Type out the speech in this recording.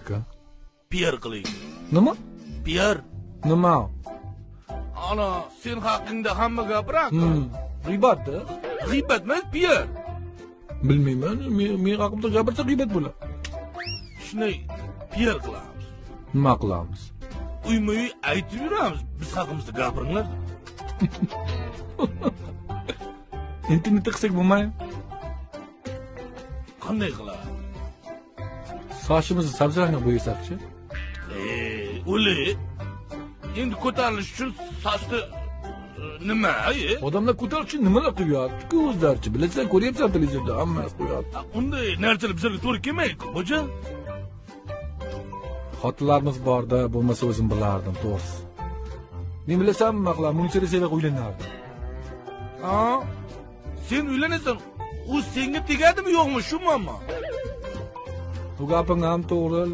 aka? PR qiling. Nima? PR. Nima? Ana, sen haqingda hamma gapirar-ku. G'iybatda? G'iybat emas, PR. Bilmayman, men haqimda gapirsa g'iybat bo'ladi. Shunday PR qilamiz. Nima qilamiz? Uyma-uy aytib yuramiz, biz haqimizda gapiringlar. Internetda qilsak bo'lmaymi? Qanday qiladi? Sochimizni sabzarangga bo'yasakchi. O'li. Endi ko'tarilish uchun sochni nima, Odamlar ko'tarish uchun nimalar qilyapti-ku o'zlarichi. Bilasan, ko'ryapsan televizorda hammasi qo'yapti. Unday narsalar bizlarga to'g'ri kelmaydi-ku, boja. Xotinlarimiz borda, bo'lmasa o'zim bilardim, to'g'risi. Men bilasanmi, nima qilaman? Munisa sevib uylanardim. Sen uylanasan, u senga tegadimi yo'qmi, shu muammo? Bu gaping ham to'g'ri.